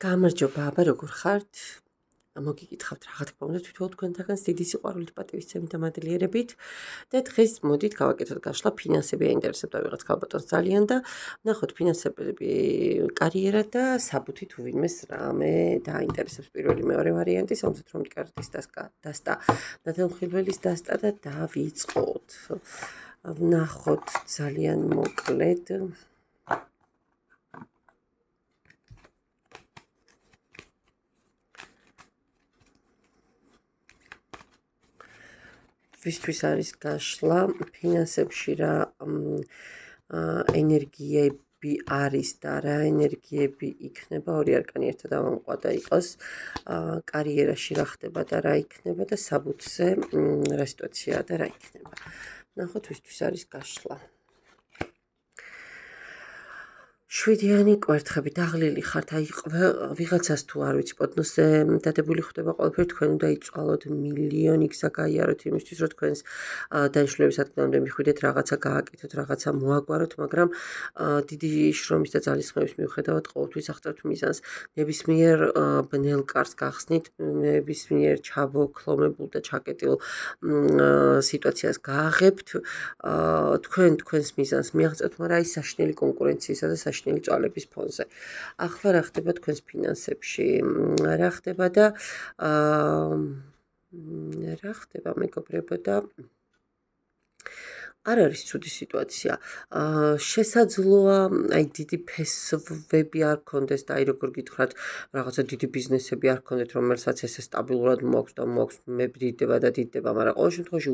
გამარჯობა, აბა როგორ ხართ? მოგიკითხავთ რა თქმა უნდა თვითონ თქვენთაგანს დიდი სიყვარულით, პატივისცემით და მადლიერებით და დღეს მოდით გავაკეთოთ გაშლა ფინანსები აინტერესებდა ვიღაც ქალბატონს ძალიან და ვნახოთ ფინანსები კარიერა და საბუთი თუ ვინმეს რამე დააინტერესებს პირველი მეორე ვარიანტი, სამწუხაროდ რომ კარტის დასტა ნათელმხილველის დასტა და დავიწყოთ. ვნახოთ ძალიან მოკლედ ვისთვის არის გაშლა ფინანსებში რა ენერგიები არის და რა ენერგიები იქნება ორი არკანი ერთად ამოყვა და იყოს კარიერაში რა ხდება და რა იქნება და საბუთზე რა სიტუაციაა და რა იქნება. ნახოთ ვისთვის არის გაშლა. შვიდიანი კვერთხები დაღლილი ხართ, აი ვიღაცას თუ არ ვიცი პოდნოსზე დადებული ხდება ყველაფერი თქვენ უნდა იწვალოთ მილიონი გზა გაიაროთ იმისთვის რომ თქვენს დანიშნულების ადგილამდე მიხვიდეთ რაღაცა გააკეთოთ რაღაცა მოაგვაროთ მაგრამ დიდი შრომის და ძალისხმევის მიუხედავად ყოველთვის აღწევთ მიზანს ნებისმიერ ბნელ კარს გახსნით ნებისმიერ ჩაბოქლომებულ და ჩაკეტილ სიტუაციას გააღებთ თქვენს მიზანს მიაღწევთ მაგრამ აი საშინელი კონკურენციისა და საშინელი წვალების ფონზე. ახლა რა ხდება თქვენს ფინანსებში? რა ხდება და რა ხდება მეგობრებო და არ არის ცუდი სიტუაცია. შესაძლოა აი დიდი ფესვები არ გქონდეს და აი როგორ გითხრათ რაღაცა დიდი ბიზნესები არ გქონდეთ რომელსაც ესე სტაბილურად მოაქვს და მოაქვს მებდიდება და დიდდება, მაგრამ ყოველ შემთხვევაში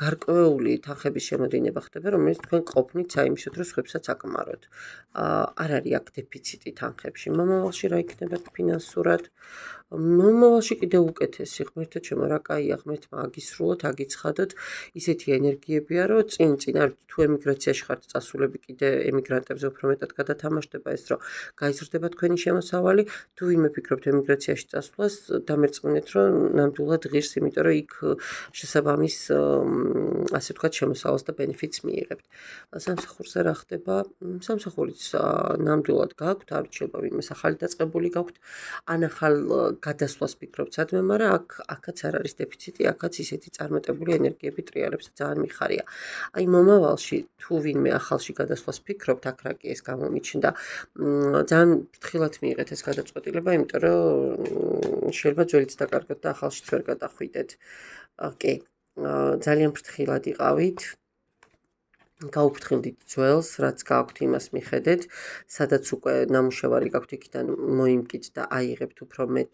გარკვეული თანხების შემოდინება ხდება, რომელიც თქვენ ყოფნით საიმისოდ რომ სხვებსაც აკმაროთ. არ არის აქ დეფიციტი თანხებში. მომავალში რა იქნება ფინანსურად? მომავალში კიდევ უკეთესი ღმერთო ჩემო რა კაია ღმერთმა აგისრულოთ, აგიცხადოთ ისეთი ენერგიებია რომ წინ თუ ემიგრაციაში ხართ წასულები კიდე ემიგრანტებზე უფრო მეტად გადათამაშდება ეს რომ გაიზრდება თქვენი შემოსავალი თუ ვინმე ფიქრობთ ემიგრაციაში წასვლას დამერწმუნეთ რომ ნამდვილად ღირს იმიტომ რომ იქ შესაბამის ასე ვთქვათ შემოსავალს და ბენეფიტს მიიღებთ. სამსახურზე რა ხდება? სამსახურიც ნამდვილად გაქვთ, არ რჩება ვინმეს ახალი დაწყებული გაქვთ, ან ახალ გადასვლას ფიქრობთ სადმე, მაგრამ აქაც არ არის დეფიციტი, აქაც ისეთი წარმატებული ენერგიები ტრიალებს და ძალიან მიხარია. აი მომავალში თუ ვინმე ახალში გადასვლას ფიქრობთ, აქ რა კი ეს გამომიჩნდა, ძალიან ფრთხილად მიიღეთ ეს გადაწყვეტილება, იმიტომ რომ შეიძლება ძველიც დაკარგოთ და ახალშიც ვერ გადახვიდეთ. კი, ძალიან ფრთხილად იყავით. გაუფრთხილდით ძველს, რაც გაქვთ იმას მიხედეთ, სადაც უკვე ნამუშევარი გაქვთ იქიდან მოიმკით და აიღებთ უფრო მეტ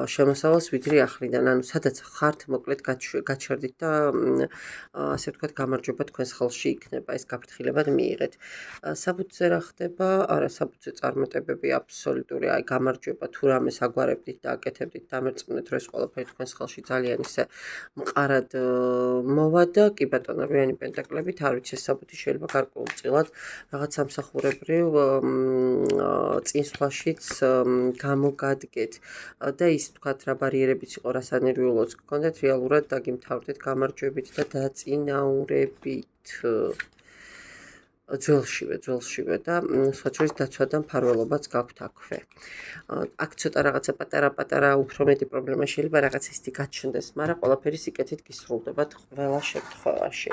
შემოსავალს ვიდრე ახლიდან, ანუ სადაც ხართ მოკლედ გაჩერდით და ასე ვთქვათ გამარჯვება თქვენს ხელში იქნება, ეს გაფრთხილებად მიიღეთ. საბუთზე რა ხდება? არა, საბუთზე წარმატებები აბსოლუტური, აი გამარჯვება თუ რამეს აგვარებდით და აკეთებდით, დამერწმუნეთ რომ ეს ყველაფერი თქვენს ხელში ძალიან ისე მყარად მოვა და კი ბატონო, რვიანი პენტაკლებით არ ვიცი ეს საბუთი შეიძლება გარკვეულწილად რაღაც სამსახურებრივ წინსვლაშიც გამოგადგეთ და ის თქვათ რა ბარიერებიც იყო რა სანერვიულოც გქონდეთ რეალურად დაგიმთავრდეთ გამარჯვებით და დაწინაურებით ძველშივე და სხვა შორის დაცვა და მფარველობაც გაქვთ აქვე. აქ ცოტა რაღაცა პატარა უფრო მეტი პრობლემა შეიძლება რაღაც ისეთი გაჩნდეს, მაგრამ ყველაფერი სიკეთით გისრულდებათ ყველა შემთხვევაში.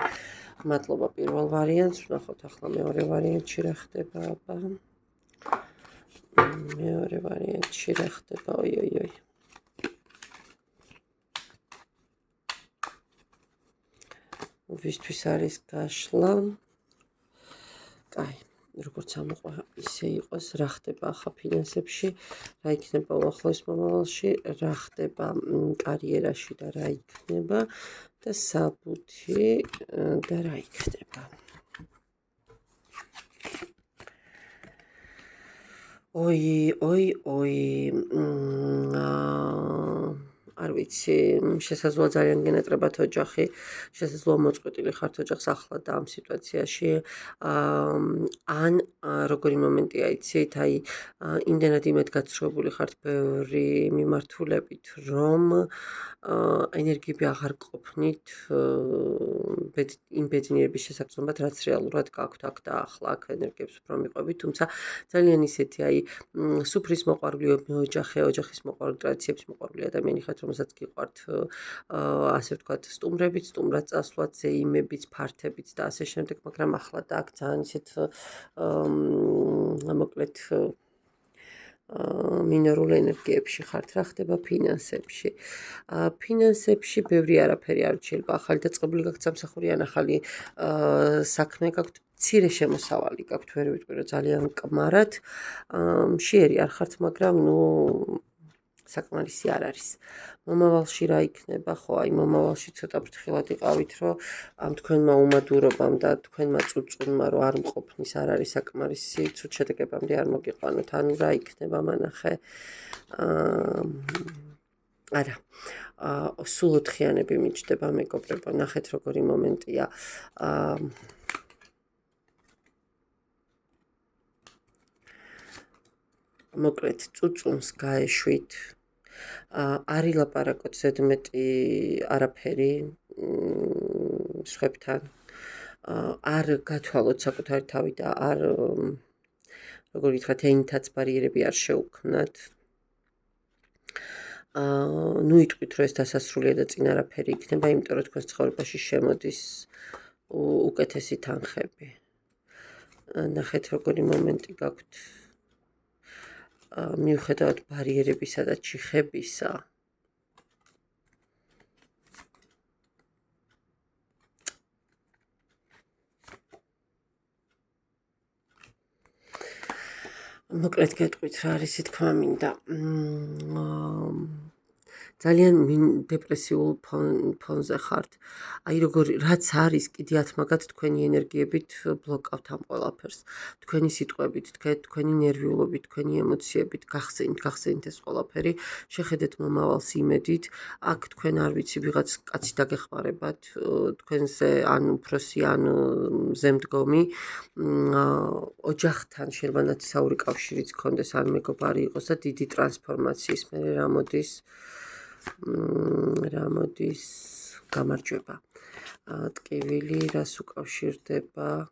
მადლობა პირველ ვარიანტს, ვნახოთ ახლა მეორე ვარიანტში რა ხდება, აბა. მეორე ვარიანტში რა ხდება, ой-ой-ой. ვისთვის არის გაშლა? კაი, როგორც ამოყვა ისე იყოს, რა ხდება ახლა ფინანსებში, რა იქნება უახლოეს მომავალში, რა ხდება კარიერაში და რა იქნება და საბუთი და რა იქნება. ой არ ვიცი, შესაძლოა ძალიან გენატრებათ ოჯახი, შესაძლოა მოწყვეტილი ხართ ოჯახს ახლა და ამ სიტუაციაში, ან როგორი მომენტია იცით, აი იმდენად იმედგაცრუებული ხართ ბევრი მიმართულებით, რომ ენერგიები აღარ ყოფნით იმ ბედნიერების შესაძლებლად, რაც რეალურად გაქვთ აქ და ახლა აქ ენერგიებს უფრო მიყვებით, თუმცა ძალიან ისეთი აი სუფრის მოყვარული ოჯახი, ოჯახის მოყვარული ტრადიციების მოყვარული ადამიანი ხართ, რომელსაც გიყვართ ასე ვთქვათ, სტუმრებით, სტუმრად წასვლაც, ზეიმებით, ფართებით და ასე შემდეგ, მაგრამ ახლა და აქ ძალიან ისეთ მოკლედ მინერულ ენერგიებში ხართ, რა ხდება ფინანსებში. ფინანსებში ბევრი არაფერი არ შეიძლება, ახალი დაწყებული გაქვთ სამსახური ან ახალი საქმე გაქვთ, მცირე შემოსავალი გაქვთ, ვერ ვიტყვი რომ ძალიან კმარად. მშიერი არ ხართ, მაგრამ საკმარისი არ არის. მომავალში რა იქნება, ხო, აი მომავალში ცოტა ფრთხილად იყავით, რომ ამ თქვენმა უმადურობამ და თქვენმა წუწუნმა რომ არ მყოფნის არ არის საკმარისი, ცუდ შედეგებამდე არ მოგიყვანოთ. ანუ რა იქნება მანახე? არა. სულ ოთხიანები მიჯდება, მეგობრებო, ნახეთ როგორი მომენტია. მოკლედ, წუწუნს გაეშვით. არ ილაპარაკოთ ზედმეტი არაფერი სხვებთან. არ გათვალოთ საკუთარი თავი და არ როგორ გითხრათ, ენითაც ბარიერები არ შეუქმნათ. ნუ იტყვით, რომ ეს დასასრულია და წინ არაფერი იქნება, იმიტომ რომ თქვენს ცხოვრებაში შემოდის უკეთესი თანხები. ნახეთ როგორი მომენტი გაქვთ. მიუხედავად ბარიერებისა და ჩიხებისა, მოკლედ გეტყვით რა არის თქმა მინდა. ძალიან დეპრესიულ ფონზე ხართ. აი რაც არის, კიდე ათმაგად თქვენი ენერგიებით ბლოკავთ ამ ყველაფერს. თქვენი სიტყვებით, თქვენი ნერვიულობით, თქვენი ემოციებით გახსენით ეს ყველაფერი, შეხედეთ მომავალს იმედით. აქ თქვენ არ ვიცი, ვიღაც კაცი დაგეხმარებათ, თქვენზე ან უფროსი, ან ზემდგომი, ოჯახთან შეიძლება ნათესაური კავშირიც გქონდეს, ან მეგობარი იყოს და დიდი ტრანსფორმაციის მერე რა მოდის გამარჯვება. ტკივილი რას უკავშირდება?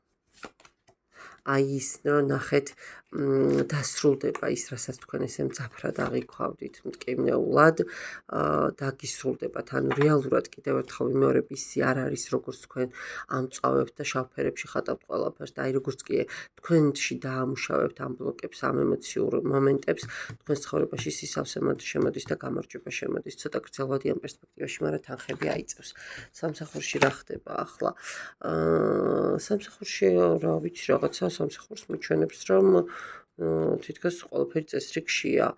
აი ის რომ ნახეთ დასრულდება ის, რასაც თქვენ ესე მძაფრად აღიქვავდით მტკივნეულად, დაგისრულდებათ. ანუ რეალურად კიდევ ერთხელ ვიმეორებ, ისი არ არის როგორც თქვენ ამწავებთ და შავფერებში ხატავთ ყველაფერს და აი როგორც კი თქვენში დაამუშავებთ ამ ბლოკებს, ამ ემოციურ მომენტებს, თქვენს ცხოვრებაში სისავსე შემოდის და გამარჯვება შემოდის. ცოტა გრძელვადიან პერსპექტივაში, მაგრამ თანხები აიწევს. სამსახურში რა ხდება ახლა? სამსახურში რა ვიცი, რაღაცა სამსახურს მიჩვენებს, რომ თითქოს ყველაფერი წესრიგშია.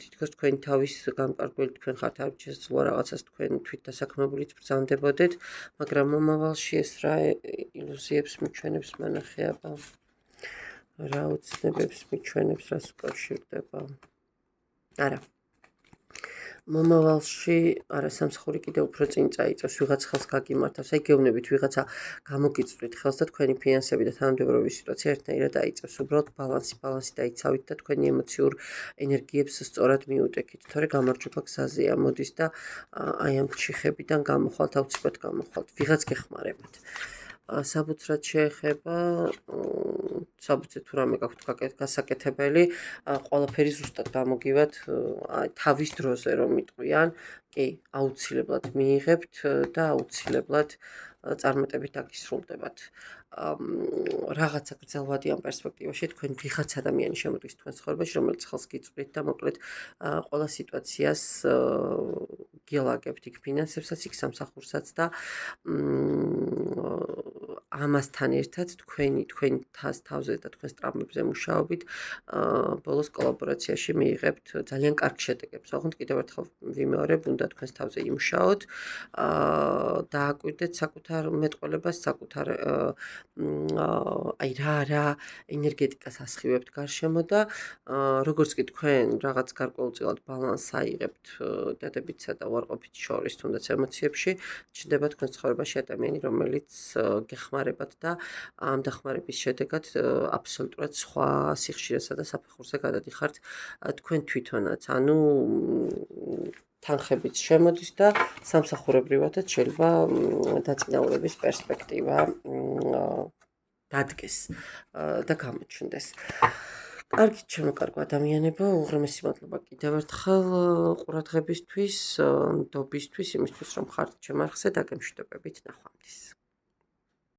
თითქოს თქვენი თავის განკარგველი თქვენ ხართ, არ შესაძლოა რაღაცას თქვენ თვით დასაქმებულით ბრძანდებოდეთ, მაგრამ მომავალში ეს რა ილუზიებს მიჩვენებს მანახე აბა. რა უცნებებს მიჩვენებს, რას უკავშირდება? არა. მომავალში არა სამსახური კიდევ უფრო წინ წაიწევს, ვიღაც ხელს გაგიმართავს, აი გეუბნებით ვიღაცა გამოგიწვრით ხელს და თქვენი ფინანსები და თანამდებობების სიტუაცია ერთნაირად დაიწევს. უბრალოდ ბალანსი დაიცავით და თქვენი ემოციურ ენერგიებს სწორად მიუტეკით. თორე გამარჯვება გზაზეა, მოდის და აი ამ ჩიხებიდან გამოხვალთ, აუცილებლად გამოხვალთ. ვიღაც გეხმარებათ. საბუთრად შეეხება, საბუთზე თუ რამე გაქვთ გასაკეთებელი, ყველაფერი ზუსტად გამოგივათ თავის დროზე რომ იტყვიან, კი, აუცილებლად მიიღებთ და აუცილებლად წარმატებით დაგისრულდებათ. რაღაცა გრძელვადიან პერსპექტივაში თქვენ ვიღაც ადამიანი შემოდის თქვენს ცხოვრებაში, რომელიც ხელს გიწვრით და მოკლედ ყველა სიტუაციას გელაგებთ, იქ ფინანსებსაც, იქ სამსახურსაც და ამასთან ერთად თქვენ თავზე და თქვენს ტრამვებზე მუშაობით ბოლოს კოლაბორაციაში მიიღებთ ძალიან კარგ შედეგებს. ოღონდ კიდევ ერთხელ ვიმეორებ, უნდა თქვენს თავზე იმუშაოთ, დააკვირდეთ საკუთარ მეტყველებას, საკუთარ აი რა ენერგეტიკას ასხივებთ გარშემო და როგორც კი თქვენ რაღაც გარკვეულწილად ბალანსს აიღებთ დადებითსა და უარყოფით შორის, თუნდაც ემოციებში, ჩნდება თქვენ ცხოვრებაში ადამიანი, რომელიც გეხმარებათ და ამ დახმარების შედეგად აბსოლუტურად სხვა სიხშირესა და საფეხურზე გადადიხართ თქვენ თვითონაც. ანუ თანხებიც შემოდის და სამსახურებრივადაც შეიძლება დაწინაურების პერსპექტივა დადგეს და გამოჩნდეს. კარგით, ჩემო კარგო ადამიანებო, უღრმესი მადლობა კიდევ ერთხელ ყურადღებისთვის, ნდობისთვის, იმისთვის რომ ხართ ჩემ არხზე, დაგემშვიდობებით, ნახვამდის.